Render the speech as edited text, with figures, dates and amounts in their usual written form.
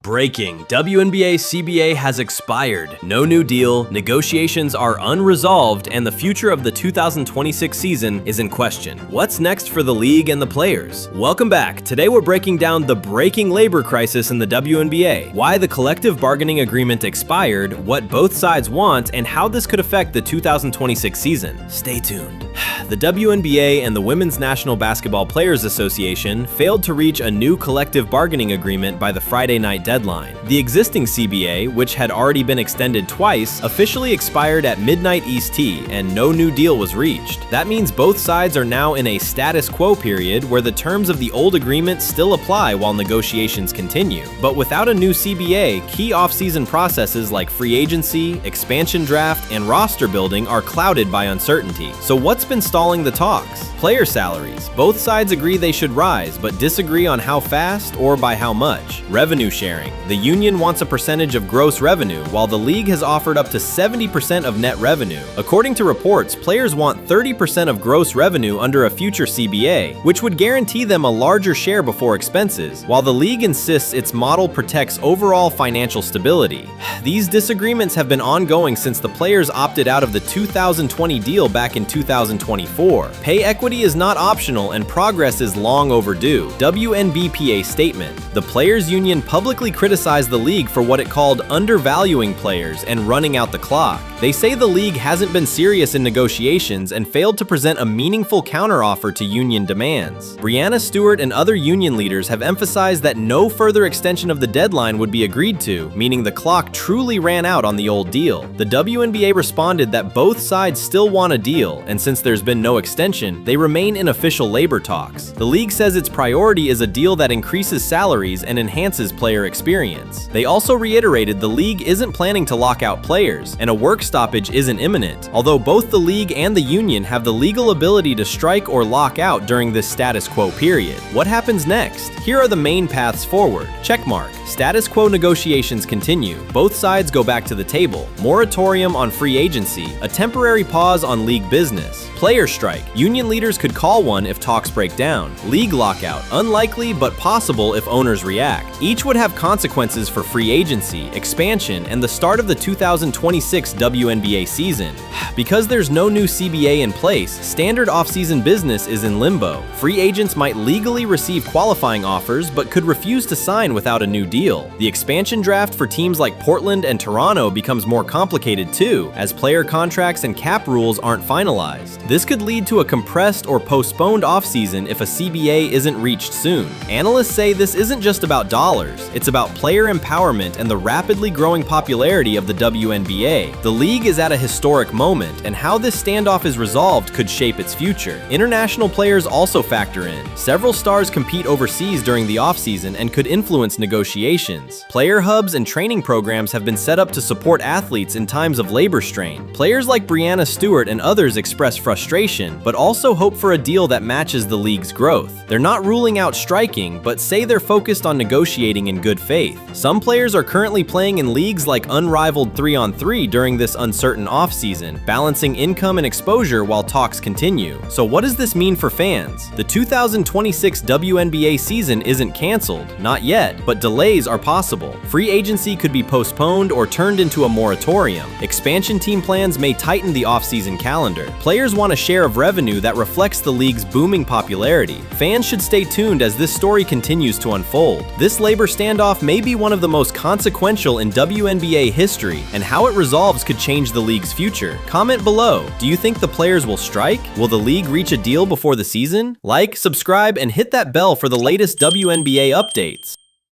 Breaking. WNBA CBA has expired. No new deal, negotiations are unresolved, and the future of the 2026 season is in question. What's next for the league and the players? Welcome back. Today we're breaking down the breaking labor crisis in the WNBA, why the collective bargaining agreement expired, what both sides want, and how this could affect the 2026 season. Stay tuned. The WNBA and the Women's National Basketball Players Association failed to reach a new collective bargaining agreement by the Friday night deadline. The existing CBA, which had already been extended twice, officially expired at midnight EST, and no new deal was reached. That means both sides are now in a status quo period where the terms of the old agreement still apply while negotiations continue. But without a new CBA, key off-season processes like free agency, expansion draft, and roster building are clouded by uncertainty. So what's been stalling the talks? Player salaries. Both sides agree they should rise, but disagree on how fast or by how much. Revenue sharing. The union wants a percentage of gross revenue, while the league has offered up to 70% of net revenue. According to reports, players want 30% of gross revenue under a future CBA, which would guarantee them a larger share before expenses, while the league insists its model protects overall financial stability. These disagreements have been ongoing since the players opted out of the 2020 deal back in 2024. Pay equity is not optional and progress is long overdue. WNBPA statement. The players' union publicly criticized the league for what it called undervaluing players and running out the clock. They say the league hasn't been serious in negotiations and failed to present a meaningful counteroffer to union demands. Breanna, Stewart, and other union leaders have emphasized that no further extension of the deadline would be agreed to, meaning the clock truly ran out on the old deal. The WNBA responded that both sides still want a deal, and since there's been no extension, they remain in official labor talks. The league says its priority is a deal that increases salaries and enhances player experience. They also reiterated the league isn't planning to lock out players, and a work stoppage isn't imminent, although both the league and the union have the legal ability to strike or lock out during this status quo period. What happens next? Here are the main paths forward. Checkmark. Status quo negotiations continue. Both sides go back to the table. Moratorium on free agency. A temporary pause on league business. Player strike. Union leaders could call one if talks break down. League lockout. Unlikely but possible if owners react. Each would have consequences for free agency, expansion, and the start of the 2026 WNBA season. Because there's no new CBA in place, standard off-season business is in limbo. Free agents might legally receive qualifying offers but could refuse to sign without a new deal. The expansion draft for teams like Portland and Toronto becomes more complicated too, as player contracts and cap rules aren't finalized. This could lead to a compressed or postponed offseason if a CBA isn't reached soon. Analysts say this isn't just about dollars, it's about player empowerment and the rapidly growing popularity of the WNBA. The league is at a historic moment, and how this standoff is resolved could shape its future. International players also factor in. Several stars compete overseas during the offseason and could influence negotiations. Player hubs and training programs have been set up to support athletes in times of labor strain. Players like Breanna, Stewart, and others express frustration, but also hope for a deal that matches the league's growth. They're not ruling out striking, but say they're focused on negotiating in good faith. Some players are currently playing in leagues like unrivaled 3-on-3 during this uncertain offseason, balancing income and exposure while talks continue. So what does this mean for fans? The 2026 WNBA season isn't canceled, not yet, but delays are possible. Free agency could be postponed or turned into a moratorium. Expansion team plans may tighten the offseason calendar. Players want a share of revenue that reflects the league's booming popularity. Fans should stay tuned as this story continues to unfold. This labor standoff may be one of the most consequential in WNBA history, and how it resolves could change the league's future. Comment below. Do you think the players will strike? Will the league reach a deal before the season? Like, subscribe, and hit that bell for the latest WNBA updates.